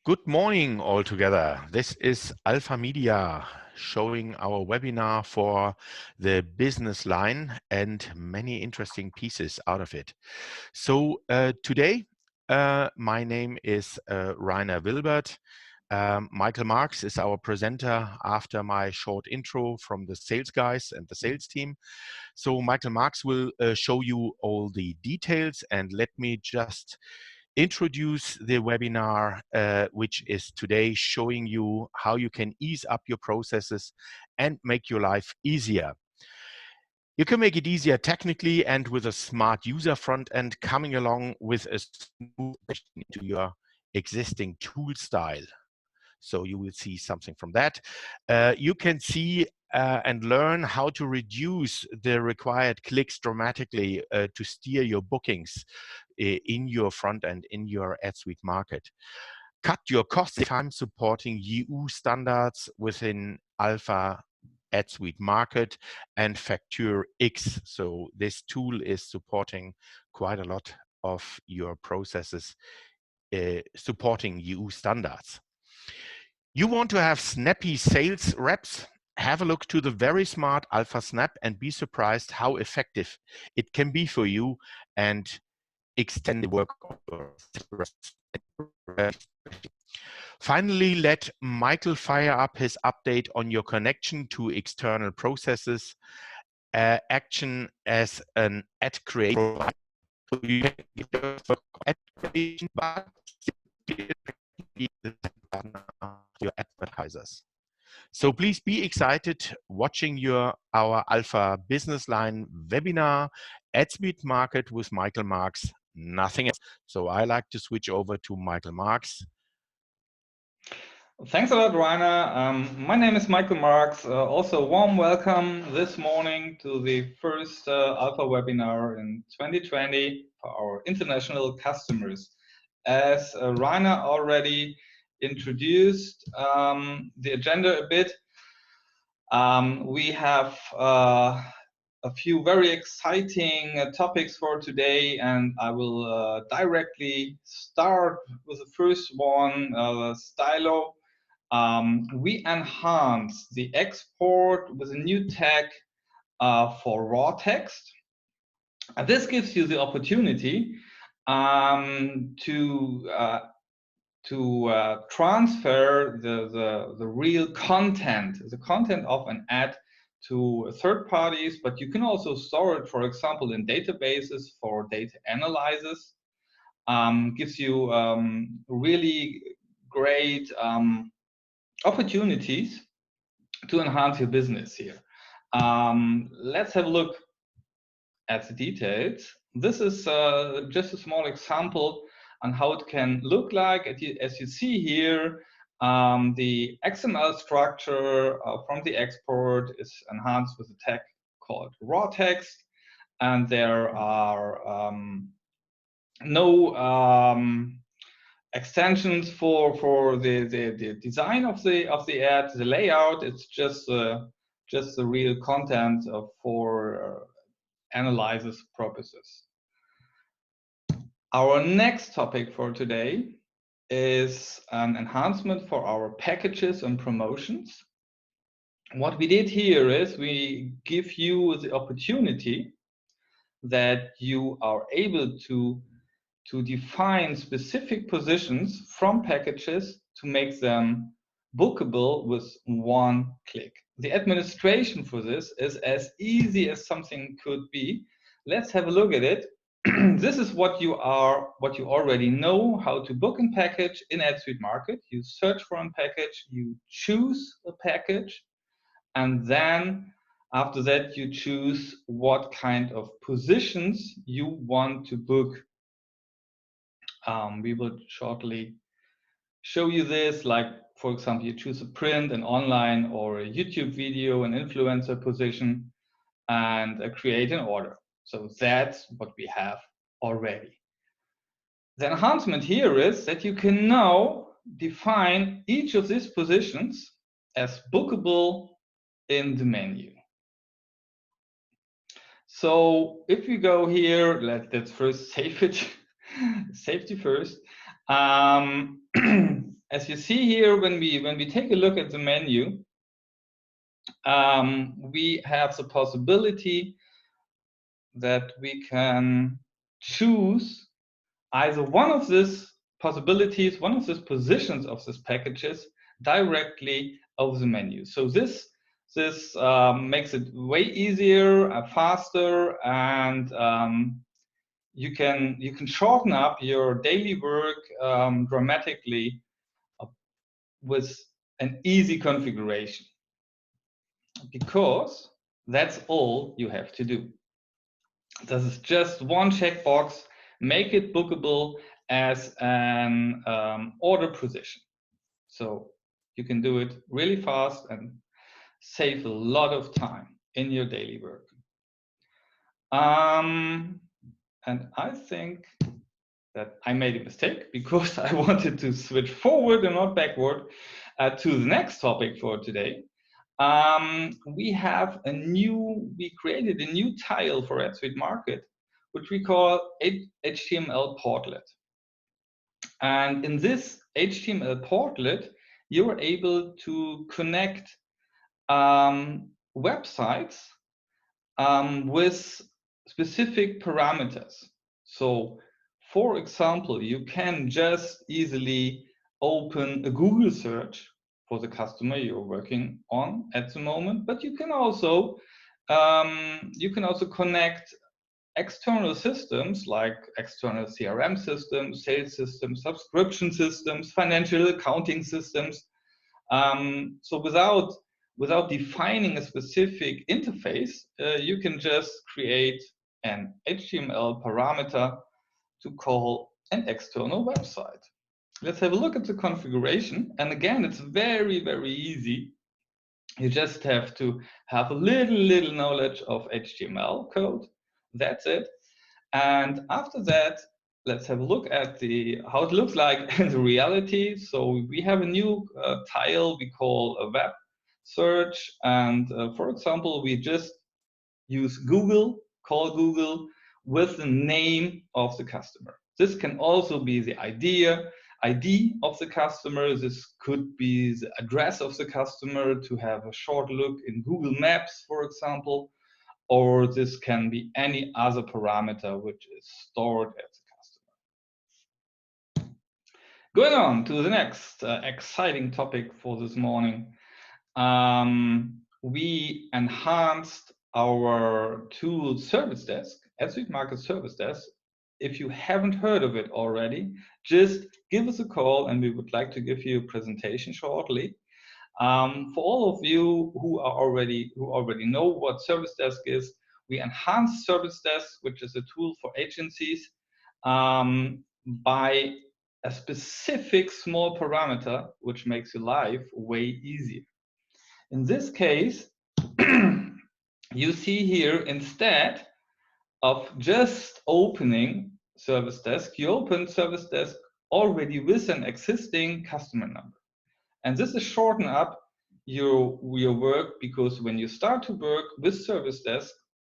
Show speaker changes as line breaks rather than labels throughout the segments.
Good morning all together. This is Alpha Media showing our webinar for the business line and many interesting pieces out of it. So today, my name is Rainer Wilbert. Michael Marks is our presenter after my short intro from the sales guys and the sales team. So Michael Marks will show you all the details, and let me just introduce the webinar, which is today showing you how you can ease up your processes and make your life easier. You can make it easier technically and with a smart user front end coming along with a smooth into your existing tool style. So you will see something from that. You can see and learn how to reduce the required clicks dramatically to steer your bookings in your front end, in your AdSuite market. Cut your cost time supporting EU standards within Alpha AdSuite market and FactorX. So this tool is supporting quite a lot of your processes supporting EU standards. You want to have snappy sales reps? Have a look to the very smart Alpha Snap and be surprised how effective it can be for you and extend the work of your reps. Finally, let Michael fire up his update on your connection to external processes, action as an ad creator. So you can ad creation, but your advertisers. So please be excited watching our Alpha Business Line webinar, AdSuite Market with Michael Marks, nothing else. So I like to switch over to Michael Marks.
Thanks a lot, Rainer. My name is Michael Marks. Also, warm welcome this morning to the first Alpha webinar in 2020 for our international customers. As Rainer already introduced the agenda a bit, we have a few very exciting topics for today, and I will directly start with the first one, Stylo. We enhance the export with a new tag for raw text. And this gives you the opportunity to transfer the real content, the content of an ad to third parties, but you can also store it, for example, in databases for DateAnalyses. Gives you really great opportunities to enhance your business here. Let's have a look at the details. This is just a small example on how it can look like. As you see here, the XML structure from the export is enhanced with a tag called raw text, and there are no extensions for the design of the ad, the layout. It's just the real content for analysis purposes. Our next topic for today is an enhancement for our packages and promotions. What we did here is we give you the opportunity that you are able to define specific positions from packages to make them bookable with one click. The administration for this is as easy as something could be. Let's have a look at it. This is what you already know how to book a package in AdSuite Market. You search for a package, you choose a package, and then after that you choose what kind of positions you want to book. We will shortly show you this, like for example, you choose a print, an online, or a YouTube video, an influencer position, and create an order. So that's what we have already. The enhancement here is that you can now define each of these positions as bookable in the menu. So if we go here, let's first save it. Safety first. as you see here, when we take a look at the menu, we have the possibility that we can choose either one of these possibilities, one of these positions of these packages directly over the menu. So this makes it way easier, faster, and you can shorten up your daily work dramatically with an easy configuration, because that's all you have to do. This is just one checkbox. Make it bookable as an order position. So you can do it really fast and save a lot of time in your daily work. And I think that I made a mistake, because I wanted to switch forward and not backward to the next topic for today. We created a new tile for AdSuite Market, which we call HTML Portlet. And in this HTML Portlet, you're able to connect websites with specific parameters. So, for example, you can just easily open a Google search for the customer you're working on at the moment, but you can also connect external systems like external CRM systems, sales systems, subscription systems, financial accounting systems. So without defining a specific interface, you can just create an HTML parameter to call an external website. Let's have a look at the configuration. And again, it's very, very easy. You just have to have a little knowledge of HTML code. That's it. And after that, let's have a look at how it looks like in the reality. So we have a new tile we call a web search. And for example, we just use Google, call Google with the name of the customer. This can also be the ID of the customer. This could be the address of the customer to have a short look in Google Maps, for example, or this can be any other parameter which is stored at the customer. Going on to the next exciting topic for this morning. We enhanced our tool Service Desk, AdSuite Market Service Desk. If you haven't heard of it already, just give us a call and we would like to give you a presentation shortly. For all of you who already know what Service Desk is, we enhance Service Desk, which is a tool for agencies, by a specific small parameter, which makes your life way easier. In this case, you see here, instead of just opening Service Desk, you open Service Desk already with an existing customer number. And this is shorten up your work, because when you start to work with Service Desk,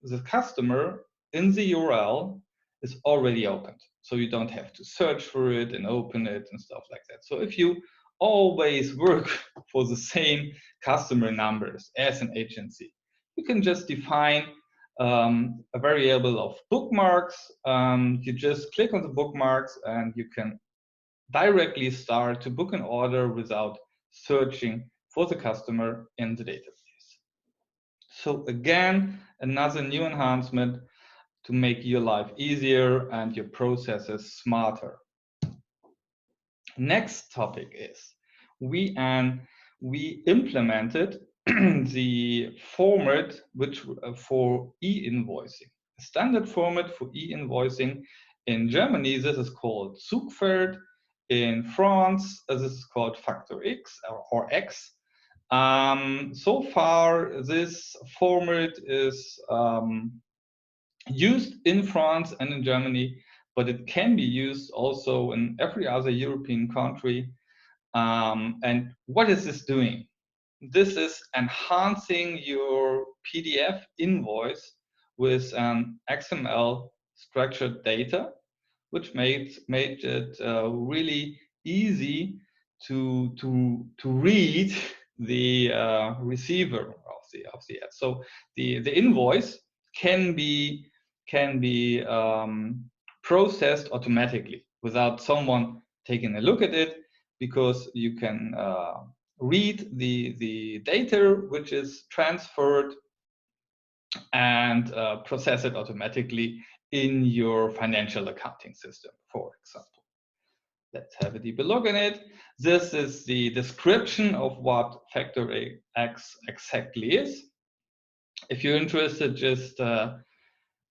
the customer in the URL is already opened. So you don't have to search for it and open it and stuff like that. So if you always work for the same customer numbers as an agency, you can just define a variable of bookmarks. You just click on the bookmarks and you can directly start to book an order without searching for the customer in the database. So again, another new enhancement to make your life easier and your processes smarter. Next topic is we implemented the format which for e-invoicing. A standard format for e-invoicing in Germany, this is called Zugpferd. In France, this is called Factor X or X. So far, this format is used in France and in Germany, but it can be used also in every other European country. And what is this doing? This is enhancing your PDF invoice with XML structured data, which made it really easy to read the receiver of the ad. So the invoice can be processed automatically without someone taking a look at it, because you can read the data which is transferred and process it automatically in your financial accounting system, for example. Let's have a deeper look at it. This is the description of what Factor X exactly is. If you're interested, just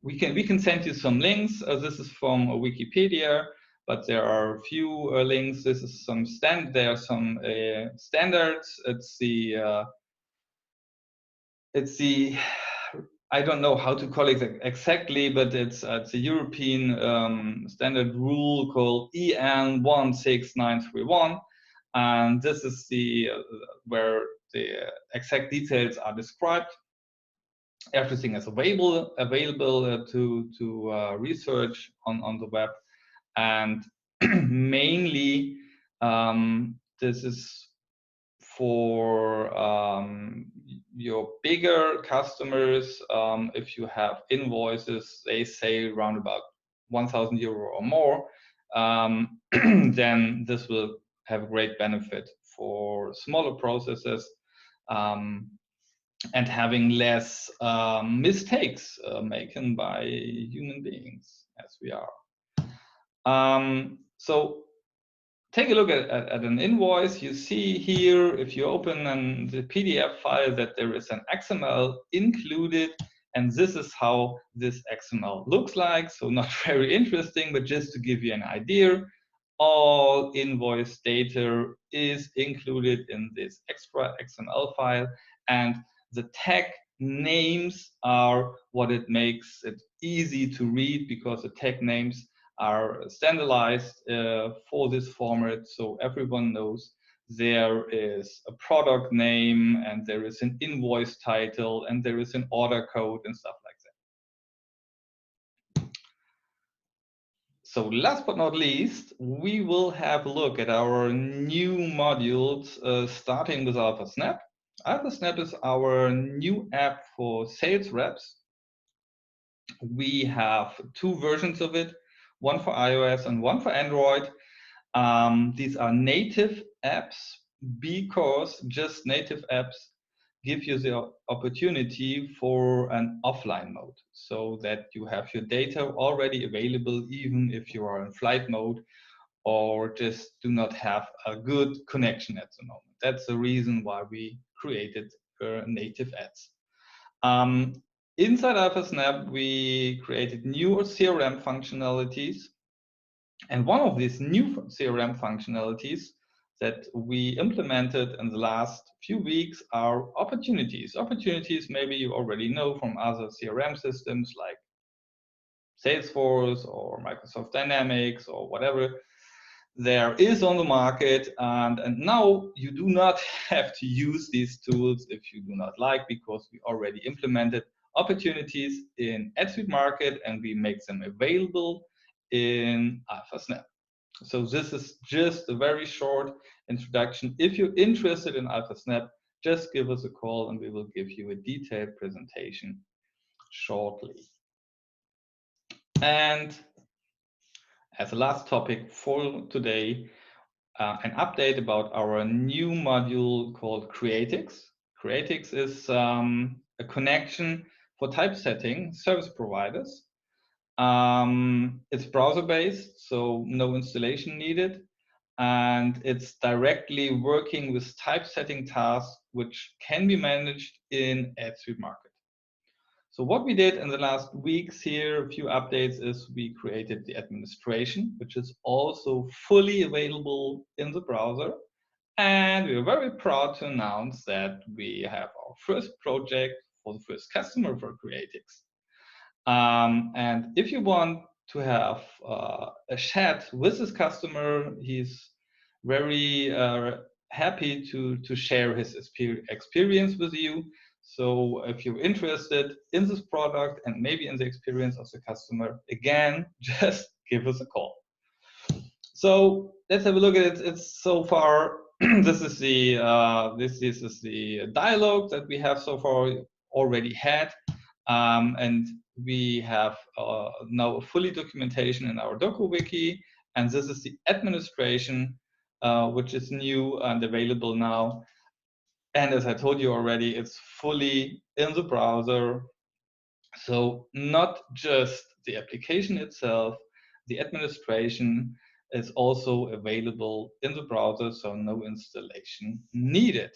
we can send you some links. This is from Wikipedia, but there are a few links. This is some there are some standards. It's the I don't know how to call it exactly, but it's a European standard rule called EN 16931, and this is the where the exact details are described. Everything is available to research on the web, and mainly this is for your bigger customers. If you have invoices, they say around about 1,000 euro or more, then this will have a great benefit for smaller processes and having less mistakes made by human beings, as we are. So take a look at an invoice. You see here, if you open the PDF file, that there is an XML included, and this is how this XML looks like. So not very interesting, but just to give you an idea, all invoice data is included in this extra XML file, and the tag names are what it makes it easy to read, because the tag names are standardized for this format, so everyone knows there is a product name and there is an invoice title and there is an order code and stuff like that. So last but not least, we will have a look at our new modules, starting with AlphaSnap. AlphaSnap is our new app for sales reps. We have two versions of it, one for iOS and one for Android. These are native apps, because just native apps give you the opportunity for an offline mode, so that you have your data already available even if you are in flight mode or just do not have a good connection at the moment. That's the reason why we created native ads. Inside AlphaSnap, we created new CRM functionalities. And one of these new CRM functionalities that we implemented in the last few weeks are opportunities. Opportunities maybe you already know from other CRM systems like Salesforce or Microsoft Dynamics or whatever there is on the market. And now you do not have to use these tools if you do not like, because we already implemented opportunities in AdSuite Market and we make them available in AlphaSnap. So this is just a very short introduction. If you're interested in AlphaSnap, just give us a call and we will give you a detailed presentation shortly. And as a last topic for today, an update about our new module called CreateX. CreateX is a connection for typesetting service providers. It's browser-based, so no installation needed, and it's directly working with typesetting tasks which can be managed in AdSuite Market. So what we did in the last weeks here, a few updates, is we created the administration, which is also fully available in the browser. And we are very proud to announce that we have our first project for the first customer for CreateX. And if you want to have a chat with this customer, he's very happy to share his experience with you. So if you're interested in this product and maybe in the experience of the customer, again, just give us a call. So let's have a look at it. It's so far. This is the dialogue that we have so far already had, and we have now a fully documentation in our DokuWiki, and this is the administration, which is new and available now. And as I told you already, it's fully in the browser. So not just the application itself, the administration is also available in the browser, so no installation needed.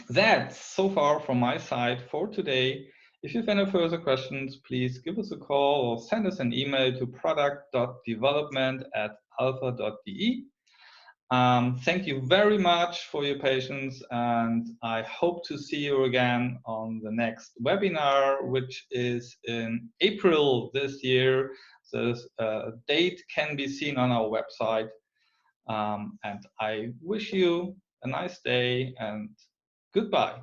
That's so far from my side for today. If you have any further questions, please give us a call or send us an email to product.development@alfa.de. Thank you very much for your patience, and I hope to see you again on the next webinar, which is in April this year. The date can be seen on our website. And I wish you a nice day and goodbye.